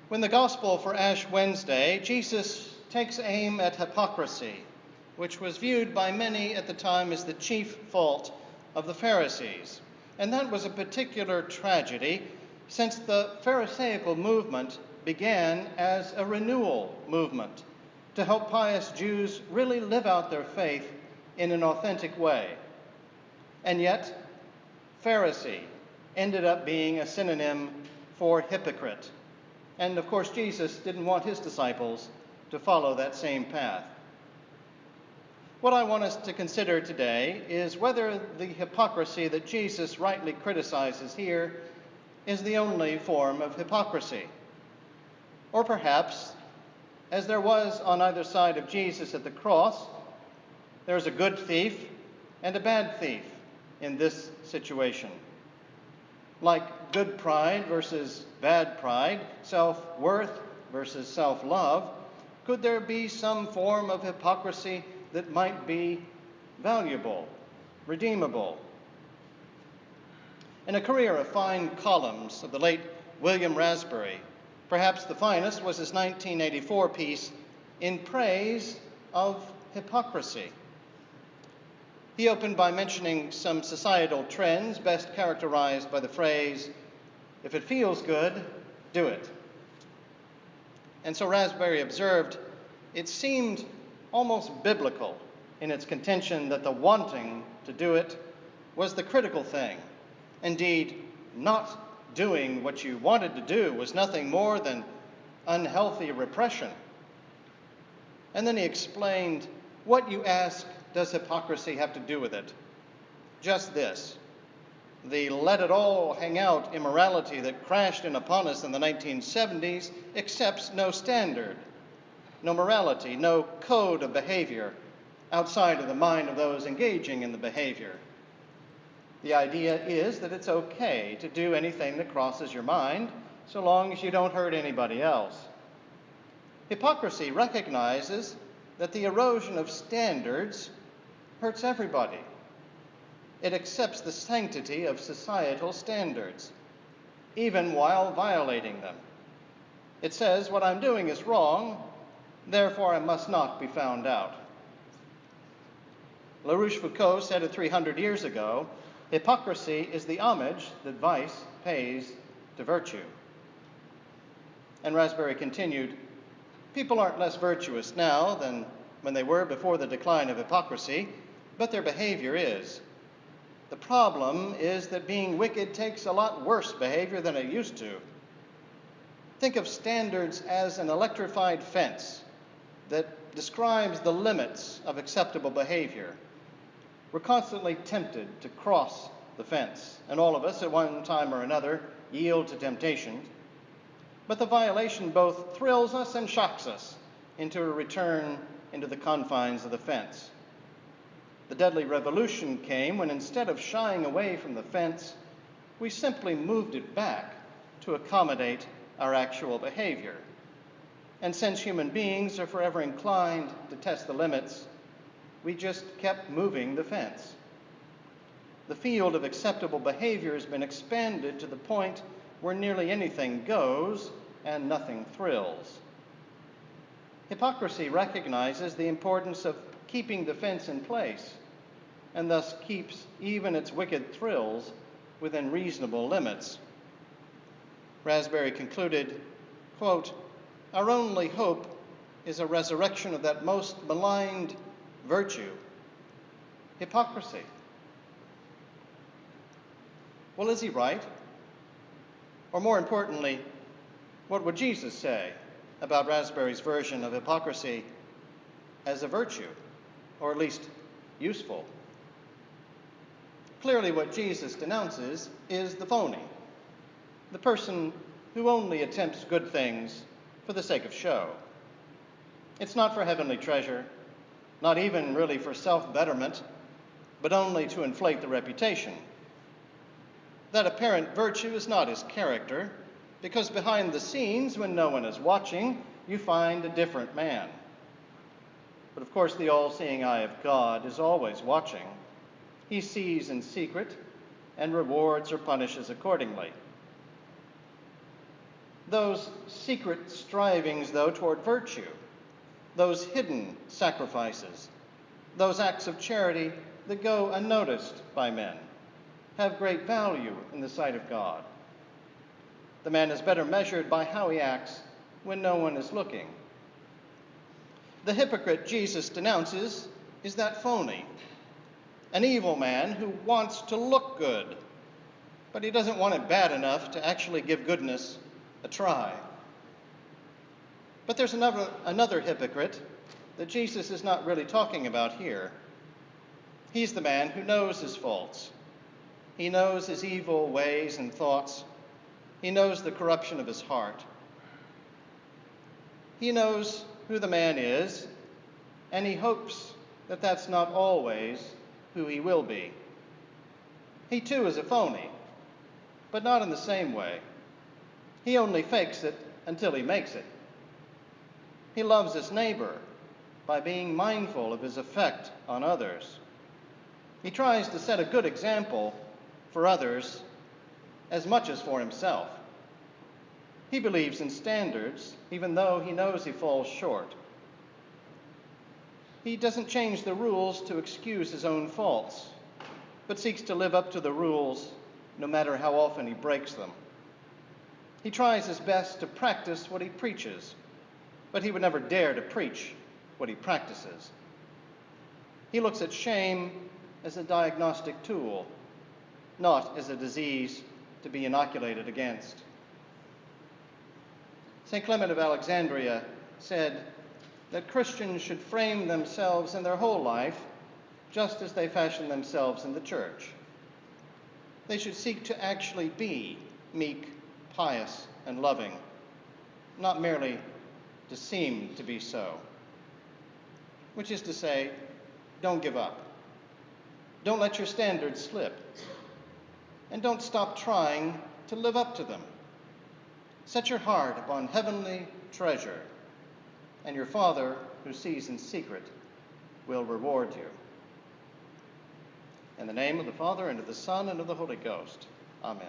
When the Gospel for Ash Wednesday, Jesus takes aim at hypocrisy, which was viewed by many at the time as the chief fault of the Pharisees. And that was a particular tragedy, since the Pharisaical movement began as a renewal movement to help pious Jews really live out their faith in an authentic way. And yet, Pharisee ended up being a synonym for hypocrite. And of course, Jesus didn't want his disciples to follow that same path. What I want us to consider today is whether the hypocrisy that Jesus rightly criticizes here is the only form of hypocrisy. Or perhaps, as there was on either side of Jesus at the cross, there's a good thief and a bad thief in this situation. Like good pride versus bad pride, self-worth versus self-love, could there be some form of hypocrisy that might be valuable, redeemable? In a career of fine columns of the late William Raspberry, perhaps the finest was his 1984 piece in praise of hypocrisy. He opened by mentioning some societal trends best characterized by the phrase, "If it feels good, do it." And so Raspberry observed, it seemed almost biblical in its contention that the wanting to do it was the critical thing. Indeed, not doing what you wanted to do was nothing more than unhealthy repression. And then he explained, what, you ask, does hypocrisy have to do with it? Just this: the let it all hang out immorality that crashed in upon us in the 1970s accepts no standard, no morality, no code of behavior outside of the mind of those engaging in the behavior. The idea is that it's okay to do anything that crosses your mind so long as you don't hurt anybody else. Hypocrisy recognizes that the erosion of standards hurts everybody. It accepts the sanctity of societal standards, even while violating them. It says, what I'm doing is wrong, therefore I must not be found out. La Rochefoucauld said it 300 years ago, hypocrisy is the homage that vice pays to virtue. And Raspberry continued, people aren't less virtuous now than when they were before the decline of hypocrisy, but their behavior is. The problem is that being wicked takes a lot worse behavior than it used to. Think of standards as an electrified fence that describes the limits of acceptable behavior. We're constantly tempted to cross the fence, and all of us at one time or another yield to temptation. But the violation both thrills us and shocks us into a return into the confines of the fence. The deadly revolution came when, instead of shying away from the fence, we simply moved it back to accommodate our actual behavior. And since human beings are forever inclined to test the limits, we just kept moving the fence. The field of acceptable behavior has been expanded to the point where nearly anything goes and nothing thrills. Hypocrisy recognizes the importance of keeping the fence in place, and thus keeps even its wicked thrills within reasonable limits. Raspberry concluded, quote, our only hope is a resurrection of that most maligned virtue, hypocrisy. Well, is he right? Or more importantly, what would Jesus say about Raspberry's version of hypocrisy as a virtue, or at least useful? Clearly what Jesus denounces is the phony, the person who only attempts good things for the sake of show. It's not for heavenly treasure, not even really for self-betterment, but only to inflate the reputation. That apparent virtue is not his character, because behind the scenes, when no one is watching, you find a different man. But of course, the all-seeing eye of God is always watching. He sees in secret and rewards or punishes accordingly. those secret strivings, though, toward virtue, those hidden sacrifices, those acts of charity that go unnoticed by men, have great value in the sight of God. The man is better measured by how he acts when no one is looking. The hypocrite Jesus denounces is that phony, an evil man who wants to look good, but he doesn't want it bad enough to actually give goodness a try. But there's another hypocrite that Jesus is not really talking about here. He's the man who knows his faults. He knows his evil ways and thoughts. He knows the corruption of his heart. He knows who the man is, and he hopes that that's not always who he will be. He too is a phony, but not in the same way. He only fakes it until he makes it. He loves his neighbor by being mindful of his effect on others. He tries to set a good example for others as much as for himself. He believes in standards, even though he knows he falls short. He doesn't change the rules to excuse his own faults, but seeks to live up to the rules no matter how often he breaks them. He tries his best to practice what he preaches, but he would never dare to preach what he practices. He looks at shame as a diagnostic tool, not as a disease to be inoculated against. St. Clement of Alexandria said that Christians should frame themselves in their whole life just as they fashion themselves in the church. They should seek to actually be meek, pious, and loving, not merely to seem to be so. Which is to say, don't give up. Don't let your standards slip. And don't stop trying to live up to them. Set your heart upon heavenly treasure, and your Father, who sees in secret, will reward you. In the name of the Father, and of the Son, and of the Holy Ghost. Amen.